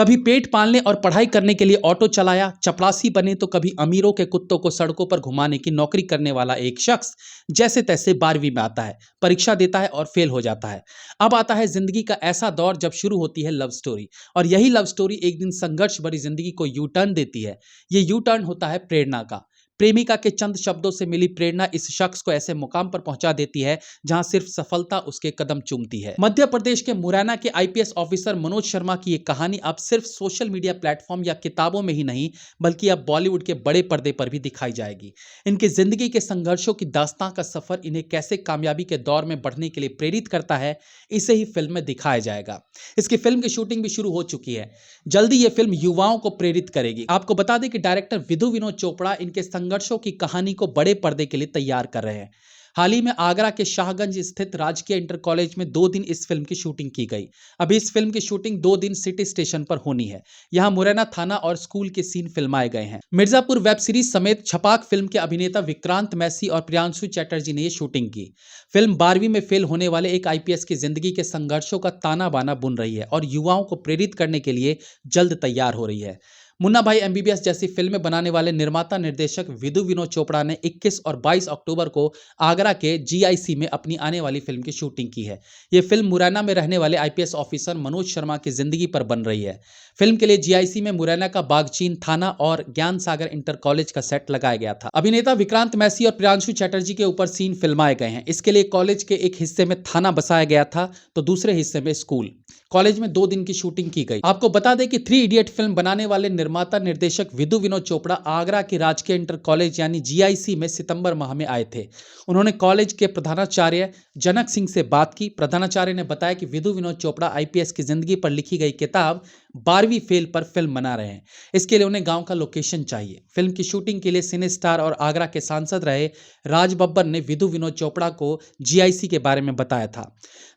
कभी पेट पालने और पढ़ाई करने के लिए ऑटो चलाया, चपरासी बने तो कभी अमीरों के कुत्तों को सड़कों पर घुमाने की नौकरी करने वाला एक शख्स जैसे तैसे 12वीं में आता है, परीक्षा देता है और फेल हो जाता है। अब आता है जिंदगी का ऐसा दौर जब शुरू होती है लव स्टोरी, और यही लव स्टोरी एक दिन संघर्ष भरी जिंदगी को यू टर्न देती है। ये यू टर्न होता है प्रेरणा का। प्रेमिका के चंद शब्दों से मिली प्रेरणा इस शख्स को ऐसे मुकाम पर पहुंचा देती है जहां सिर्फ सफलता उसके कदम चूमती है। मध्य प्रदेश के मुरैना के आईपीएस ऑफिसर मनोज शर्मा की ये कहानी अब सिर्फ सोशल मीडिया प्लेटफॉर्म या किताबों में ही नहीं बल्कि अब बॉलीवुड के बड़े पर्दे पर भी दिखाई जाएगी। इनकी जिंदगी के संघर्षों की दास्तां का सफर इन्हें कैसे कामयाबी के दौर में बढ़ने के लिए प्रेरित करता है, इसे ही फिल्म में दिखाया जाएगा। इसकी फिल्म की शूटिंग भी शुरू हो चुकी है। जल्दी ये फिल्म युवाओं को प्रेरित करेगी। आपको बता दें कि डायरेक्टर विधु विनोद चोपड़ा इनके संघर्षों की कहानी को बड़े पर्दे के लिए तैयार कर रहे हैं। हाल ही में आगरा के शाहगंज स्थित राजकीय इंटर कॉलेज में 2 दिन इस फिल्म की शूटिंग की गई। अभी इस फिल्म की शूटिंग 2 दिन सिटी स्टेशन पर होनी है। यहां मुरैना थाना और स्कूल के सीन फिल्माए गए हैं। मिर्जापुर वेब सीरीज समेत छपाक फिल्म के अभिनेता विक्रांत मैसी और प्रियांशु चैटर्जी ने यह शूटिंग की। फिल्म 12वीं में फेल होने वाले एक आईपीएस की जिंदगी के संघर्षों का ताना बाना बुन रही है और युवाओं को प्रेरित करने के लिए जल्द तैयार हो रही है। मुन्ना भाई एमबीबीएस जैसी फिल्में बनाने वाले निर्माता निर्देशक विधु विनोद चोपड़ा ने 21 और 22 अक्टूबर को आगरा के जीआईसी में अपनी आने वाली फिल्म की शूटिंग की है। ये फिल्म मुरैना में रहने वाले आईपीएस ऑफिसर मनोज शर्मा की जिंदगी पर बन रही है। फिल्म के लिए जीआईसी में मुरैना का बागचीन थाना और ज्ञान सागर इंटर कॉलेज का सेट लगाया गया था। अभिनेता विक्रांत मैसी और प्रियांशु चैटर्जी के ऊपर सीन फिल्माए गए हैं। इसके लिए कॉलेज के एक हिस्से में थाना बसाया गया था तो दूसरे हिस्से में स्कूल। कॉलेज में 2 दिन की शूटिंग की गई। आपको बता दें कि 3 इडियट फिल्म बनाने वाले निर्माता निर्देशक विधु विनोद चोपड़ा आगरा के राजकीय इंटर कॉलेज यानी जीआईसी में सितंबर माह में आए थे। उन्होंने कॉलेज के प्रधानाचार्य जनक सिंह से बात की। प्रधानाचार्य ने बताया कि विधु विनोद चोपड़ा आईपीएस की जिंदगी पर लिखी गई किताब 12वीं फेल पर फिल्म बना रहे हैं। इसके लिए उन्हें गांव का लोकेशन चाहिए। फिल्म की शूटिंग के लिए सिने स्टार और आगरा के सांसद रहे राज बब्बर ने विधु विनोद चोपड़ा को जीआईसी के बारे में बताया था।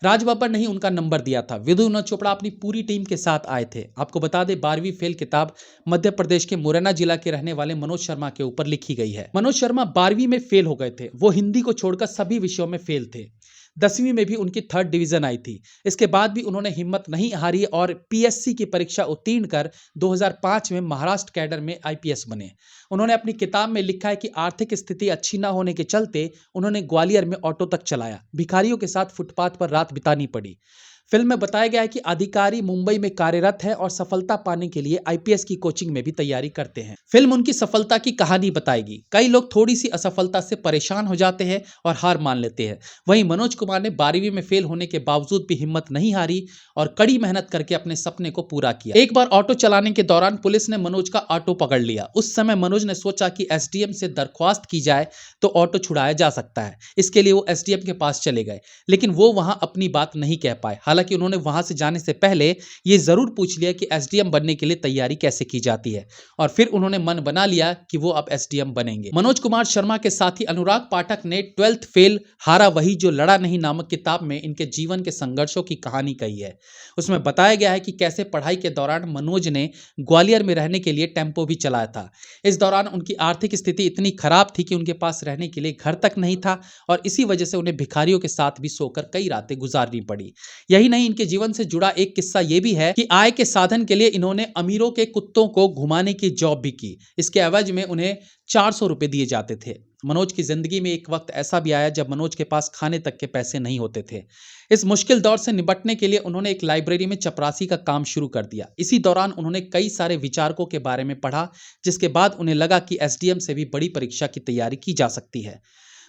राज बब्बर ने ही उनका नंबर दिया था। विधु विनोद चोपड़ा अपनी पूरी टीम के साथ आए थे। आपको बता दें 12वीं फेल किताब मध्य प्रदेश के मुरैना जिला के रहने वाले मनोज शर्मा के ऊपर लिखी गई है। मनोज शर्मा 12वीं में फेल हो गए थे। वो हिंदी को छोड़कर सभी विषयों में फेल थे। 10वीं में भी उनकी 3rd डिवीजन आई थी। इसके बाद भी उन्होंने हिम्मत नहीं हारी और पीएससी की परीक्षा उत्तीर्ण कर 2005 में महाराष्ट्र कैडर में आईपीएस बने। उन्होंने अपनी किताब में लिखा है कि आर्थिक स्थिति अच्छी ना होने के चलते उन्होंने ग्वालियर में ऑटो तक चलाया। भिखारियों के साथ फुटपाथ पर रात बितानी पड़ी। फिल्म में बताया गया है कि अधिकारी मुंबई में कार्यरत है और सफलता पाने के लिए आईपीएस की कोचिंग में भी तैयारी करते हैं। फिल्म उनकी सफलता की कहानी बताएगी। कई लोग थोड़ी सी असफलता से परेशान हो जाते हैं और हार मान लेते हैं। वहीं मनोज कुमार ने 12वीं में फेल होने के बावजूद भी हिम्मत नहीं हारी और कड़ी मेहनत करके अपने सपने को पूरा किया। एक बार ऑटो चलाने के दौरान पुलिस ने मनोज का ऑटो पकड़ लिया। उस समय मनोज ने सोचा कि एसडीएम से दरख्वास्त की जाए तो ऑटो छुड़ाया जा सकता है। इसके लिए वो एसडीएम के पास चले गए, लेकिन वो वहां अपनी बात नहीं कह पाए। हालांकि उन्होंने वहां से जाने से पहले यह जरूर पूछ लिया कि एसडीएम बनने के लिए तैयारी कैसे की जाती है, और फिर उन्होंने मन बना लिया कि वो अब एसडीएम बनेंगे। मनोज कुमार शर्मा के साथी अनुराग पाठक ने 12th फेल हारा वही जो लड़ा नहीं नामक किताब में इनके जीवन के संघर्षों की कहानी कही है। उसमें बताया गया है कि कैसे पढ़ाई के दौरान मनोज ने ग्वालियर में रहने के लिए टेम्पो भी चलाया था। इस दौरान उनकी आर्थिक स्थिति इतनी खराब थी कि उनके पास रहने के लिए घर तक नहीं था और इसी वजह से उन्हें भिखारियों के साथ भी सोकर कई रातें गुजारनी पड़ी। यही नहीं, इनके जीवन से जुड़ा एक किस्सा यह भी है कि आय के साधन के लिए इन्होंने अमीरों के कुत्तों को घुमाने की जॉब भी की। इसके एवज में उन्हें 400 रुपए दिए जाते थे। मनोज की जिंदगी में एक वक्त ऐसा भी आया जब मनोज के पास खाने तक के पैसे नहीं होते थे। इस मुश्किल दौर से निपटने के लिए उन्होंने एक लाइब्रेरी में चपरासी का काम शुरू कर दिया। इसी दौरान उन्होंने कई सारे विचारकों के बारे में पढ़ा, जिसके बाद उन्हें लगा कि एसडीएम से भी बड़ी परीक्षा की तैयारी की जा सकती है।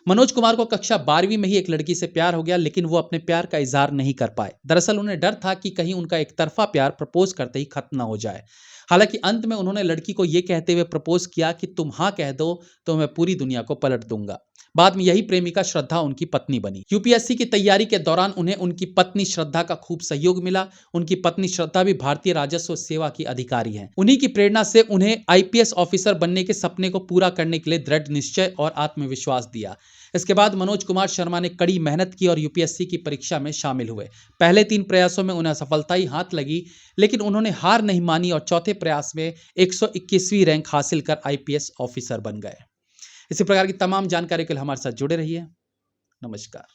मनोज कुमार को कक्षा 12वीं में ही एक लड़की से प्यार हो गया, लेकिन वो अपने प्यार का इजहार नहीं कर पाए। दरअसल उन्हें डर था कि कहीं उनका एक तरफा प्यार प्रपोज करते ही खत्म ना हो जाए। हालांकि अंत में उन्होंने लड़की को यह कहते हुए प्रपोज किया कि तुम हाँ कह दो तो मैं पूरी दुनिया को पलट दूंगा। बाद में यही प्रेमिका श्रद्धा उनकी पत्नी बनी। यूपीएससी की तैयारी के दौरान उन्हें उनकी पत्नी श्रद्धा का खूब सहयोग मिला। उनकी पत्नी श्रद्धा भी भारतीय राजस्व सेवा की अधिकारी हैं। उन्हीं की प्रेरणा से उन्हें आईपीएस ऑफिसर बनने के सपने को पूरा करने के लिए दृढ़ निश्चय और आत्मविश्वास दिया। इसके बाद मनोज कुमार शर्मा ने कड़ी मेहनत की और यूपीएससी की परीक्षा में शामिल हुए। पहले 3 प्रयासों में उन्हें सफलता ही हाथ लगी, लेकिन उन्होंने हार नहीं मानी और चौथे प्रयास में 121वीं रैंक हासिल कर आईपीएस ऑफिसर बन गए। इसी प्रकार की तमाम जानकारी के लिए हमारे साथ जुड़े रहिए। नमस्कार।